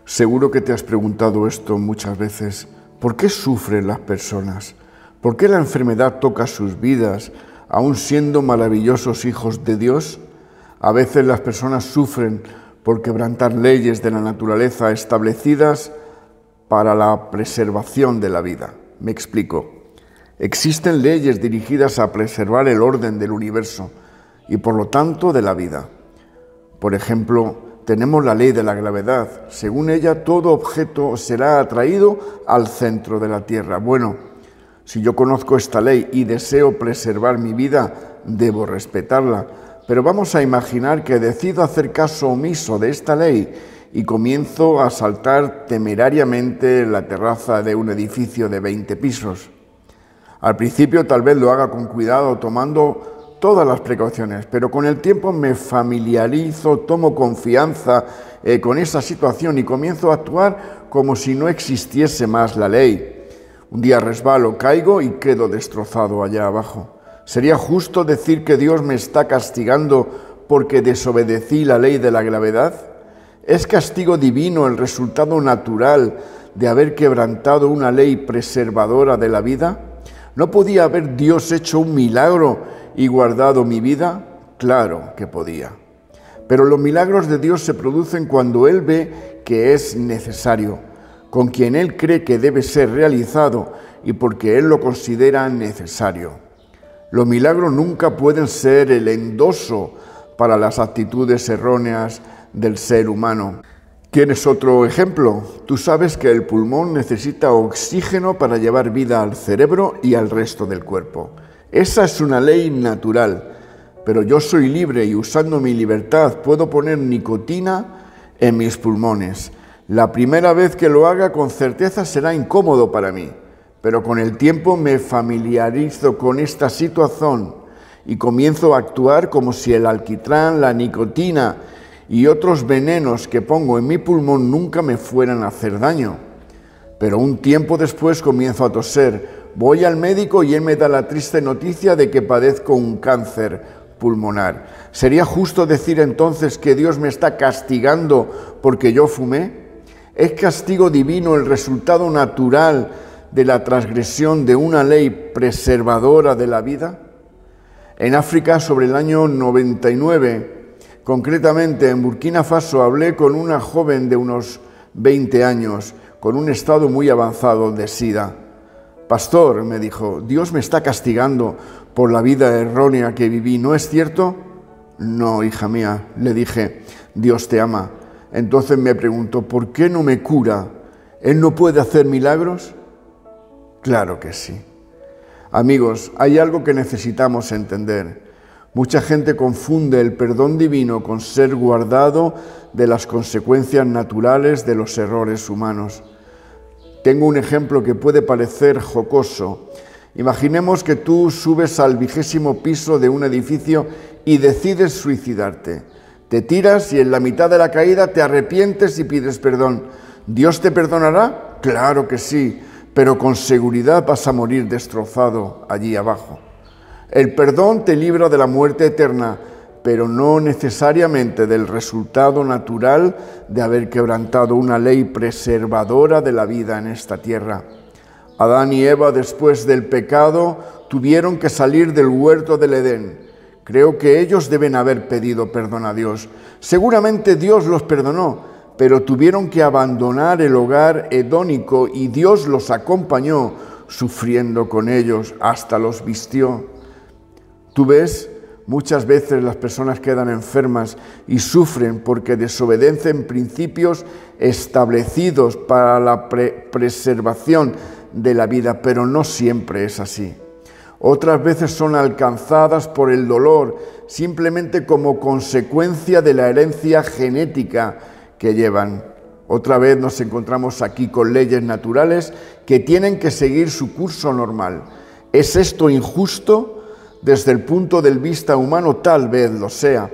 Seguro que te has preguntado esto muchas veces. ¿Por qué sufren las personas? ¿Por qué la enfermedad toca sus vidas, aun siendo maravillosos hijos de Dios? A veces las personas sufren por quebrantar leyes de la naturaleza establecidas para la preservación de la vida. Me explico. Existen leyes dirigidas a preservar el orden del universo y por lo tanto de la vida. Por ejemplo, tenemos la ley de la gravedad. Según ella, todo objeto será atraído al centro de la Tierra. Bueno, si yo conozco esta ley y deseo preservar mi vida, debo respetarla. Pero vamos a imaginar que decido hacer caso omiso de esta ley y comienzo a saltar temerariamente la terraza de un edificio de 20 pisos. Al principio tal vez lo haga con cuidado, tomando todas las precauciones, pero con el tiempo me familiarizo, tomo confianza con esa situación y comienzo a actuar como si no existiese más la ley. Un día resbalo, caigo y quedo destrozado allá abajo. ¿Sería justo decir que Dios me está castigando porque desobedecí la ley de la gravedad? ¿Es castigo divino el resultado natural de haber quebrantado una ley preservadora de la vida? ¿No podía haber Dios hecho un milagro y guardado mi vida? Claro que podía. Pero los milagros de Dios se producen cuando Él ve que es necesario, con quien Él cree que debe ser realizado y porque Él lo considera necesario. Los milagros nunca pueden ser el endoso para las actitudes erróneas del ser humano. ¿Quieres otro ejemplo? Tú sabes que el pulmón necesita oxígeno para llevar vida al cerebro y al resto del cuerpo. Esa es una ley natural, pero yo soy libre y usando mi libertad puedo poner nicotina en mis pulmones. La primera vez que lo haga con certeza será incómodo para mí, pero con el tiempo me familiarizo con esta situación y comienzo a actuar como si el alquitrán, la nicotina y otros venenos que pongo en mi pulmón nunca me fueran a hacer daño. Pero un tiempo después comienzo a toser. Voy al médico y él me da la triste noticia de que padezco un cáncer pulmonar. ¿Sería justo decir entonces que Dios me está castigando porque yo fumé? ¿Es castigo divino el resultado natural de la transgresión de una ley preservadora de la vida? En África, sobre el año 99, concretamente en Burkina Faso, hablé con una joven de unos 20 años, con un estado muy avanzado de SIDA. Pastor, me dijo, Dios me está castigando por la vida errónea que viví, ¿no es cierto? No, hija mía, le dije, Dios te ama. Entonces me preguntó, ¿por qué no me cura? ¿Él no puede hacer milagros? Claro que sí. Amigos, hay algo que necesitamos entender. Mucha gente confunde el perdón divino con ser guardado de las consecuencias naturales de los errores humanos. Tengo un ejemplo que puede parecer jocoso. Imaginemos que tú subes al 20º piso de un edificio y decides suicidarte. Te tiras y en la mitad de la caída te arrepientes y pides perdón. ¿Dios te perdonará? Claro que sí, pero con seguridad vas a morir destrozado allí abajo. El perdón te libra de la muerte eterna, pero no necesariamente del resultado natural de haber quebrantado una ley preservadora de la vida en esta tierra. Adán y Eva, después del pecado, tuvieron que salir del huerto del Edén. Creo que ellos deben haber pedido perdón a Dios. Seguramente Dios los perdonó, pero tuvieron que abandonar el hogar hedónico y Dios los acompañó, sufriendo con ellos, hasta los vistió. Tú ves, muchas veces las personas quedan enfermas y sufren porque desobedecen principios establecidos para la preservación de la vida, pero no siempre es así. Otras veces son alcanzadas por el dolor, simplemente como consecuencia de la herencia genética que llevan. Otra vez nos encontramos aquí con leyes naturales que tienen que seguir su curso normal. ¿Es esto injusto? Desde el punto de vista humano tal vez lo sea,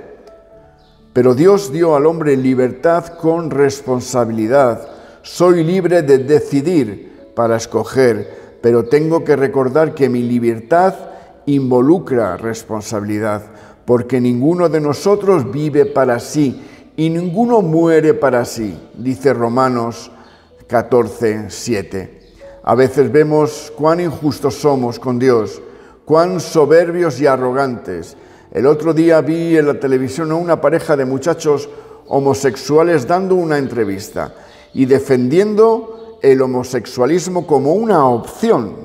pero Dios dio al hombre libertad con responsabilidad. Soy libre de decidir para escoger, pero tengo que recordar que mi libertad involucra responsabilidad, porque ninguno de nosotros vive para sí y ninguno muere para sí, dice Romanos 14:7. A veces vemos cuán injustos somos con Dios, cuán soberbios y arrogantes. El otro día vi en la televisión a una pareja de muchachos homosexuales dando una entrevista y defendiendo el homosexualismo como una opción.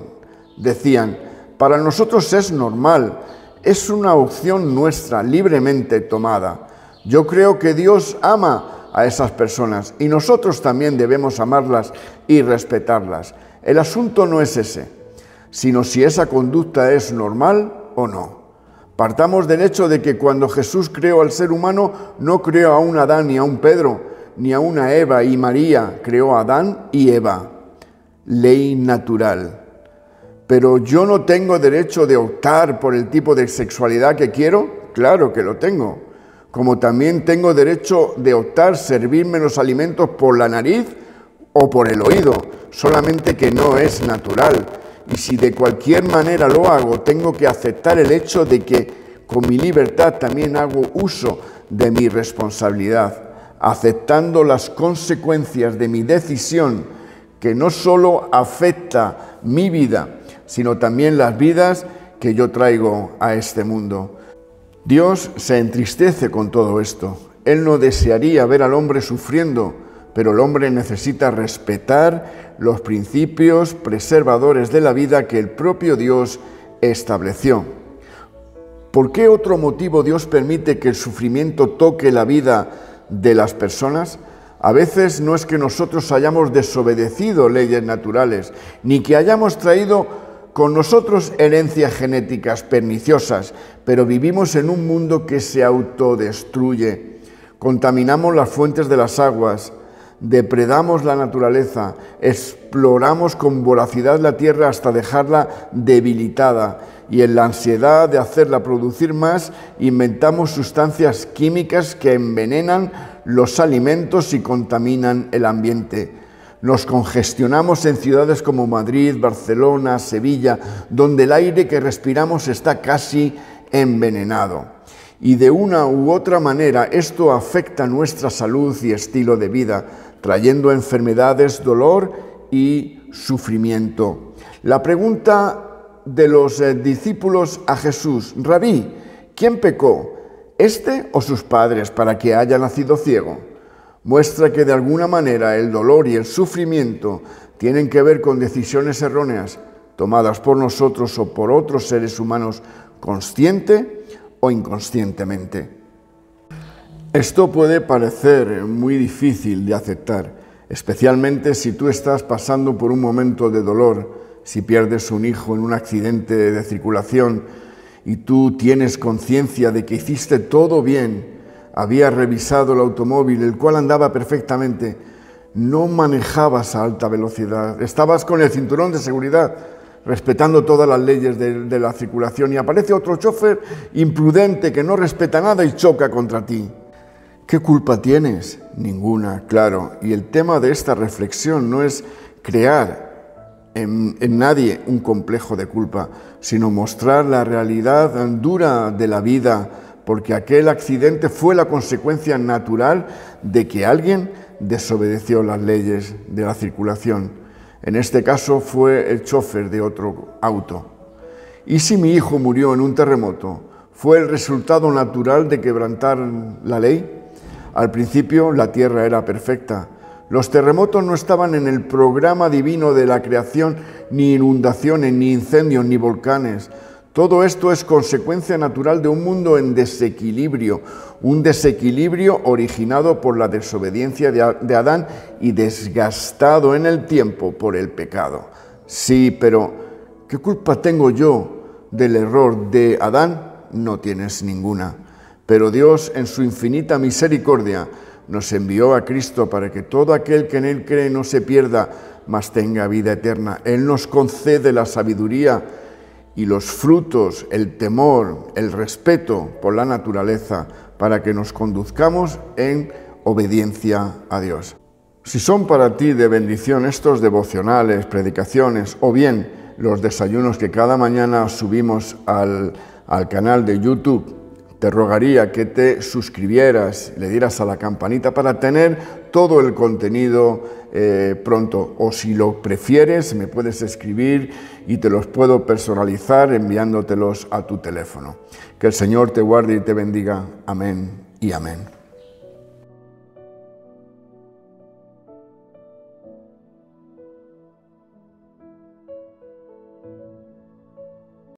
Decían, para nosotros es normal, es una opción nuestra, libremente tomada. Yo creo que Dios ama a esas personas y nosotros también debemos amarlas y respetarlas. El asunto no es ese, sino si esa conducta es normal o no. Partamos del hecho de que cuando Jesús creó al ser humano, no creó a un Adán ni a un Pedro, ni a una Eva y María, creó a Adán y Eva. Ley natural. Pero yo no tengo derecho de optar por el tipo de sexualidad que quiero, claro que lo tengo. Como también tengo derecho de optar servirme los alimentos por la nariz o por el oído, solamente que no es natural. Y si de cualquier manera lo hago, tengo que aceptar el hecho de que con mi libertad también hago uso de mi responsabilidad, aceptando las consecuencias de mi decisión, que no solo afecta mi vida, sino también las vidas que yo traigo a este mundo. Dios se entristece con todo esto. Él no desearía ver al hombre sufriendo, pero el hombre necesita respetar los principios preservadores de la vida que el propio Dios estableció. ¿Por qué otro motivo Dios permite que el sufrimiento toque la vida de las personas? A veces no es que nosotros hayamos desobedecido leyes naturales, ni que hayamos traído con nosotros herencias genéticas perniciosas, pero vivimos en un mundo que se autodestruye. Contaminamos las fuentes de las aguas, depredamos la naturaleza, exploramos con voracidad la tierra hasta dejarla debilitada y en la ansiedad de hacerla producir más, inventamos sustancias químicas que envenenan los alimentos y contaminan el ambiente. Nos congestionamos en ciudades como Madrid, Barcelona, Sevilla, donde el aire que respiramos está casi envenenado. Y de una u otra manera esto afecta nuestra salud y estilo de vida, trayendo enfermedades, dolor y sufrimiento. La pregunta de los discípulos a Jesús: Rabí, ¿quién pecó, este o sus padres, para que haya nacido ciego? Muestra que de alguna manera el dolor y el sufrimiento tienen que ver con decisiones erróneas tomadas por nosotros o por otros seres humanos, consciente o inconscientemente. Esto puede parecer muy difícil de aceptar, especialmente si tú estás pasando por un momento de dolor, si pierdes un hijo en un accidente de circulación y tú tienes conciencia de que hiciste todo bien. Habías revisado el automóvil, el cual andaba perfectamente. No manejabas a alta velocidad. Estabas con el cinturón de seguridad, respetando todas las leyes de la circulación. Y aparece otro chofer imprudente que no respeta nada y choca contra ti. ¿Qué culpa tienes? Ninguna, claro. Y el tema de esta reflexión no es crear en nadie un complejo de culpa, sino mostrar la realidad dura de la vida, porque aquel accidente fue la consecuencia natural de que alguien desobedeció las leyes de la circulación. En este caso fue el chofer de otro auto. ¿Y si mi hijo murió en un terremoto? ¿Fue el resultado natural de quebrantar la ley? Al principio la tierra era perfecta. Los terremotos no estaban en el programa divino de la creación, ni inundaciones, ni incendios, ni volcanes. Todo esto es consecuencia natural de un mundo en desequilibrio, un desequilibrio originado por la desobediencia de Adán y desgastado en el tiempo por el pecado. Sí, pero ¿qué culpa tengo yo del error de Adán? No tienes ninguna. Pero Dios, en su infinita misericordia, nos envió a Cristo para que todo aquel que en Él cree no se pierda, mas tenga vida eterna. Él nos concede la sabiduría y los frutos, el temor, el respeto por la naturaleza, para que nos conduzcamos en obediencia a Dios. Si son para ti de bendición estos devocionales, predicaciones o bien los desayunos que cada mañana subimos al canal de YouTube, te rogaría que te suscribieras, le dieras a la campanita para tener todo el contenido pronto. O si lo prefieres, me puedes escribir y te los puedo personalizar enviándotelos a tu teléfono. Que el Señor te guarde y te bendiga. Amén y amén.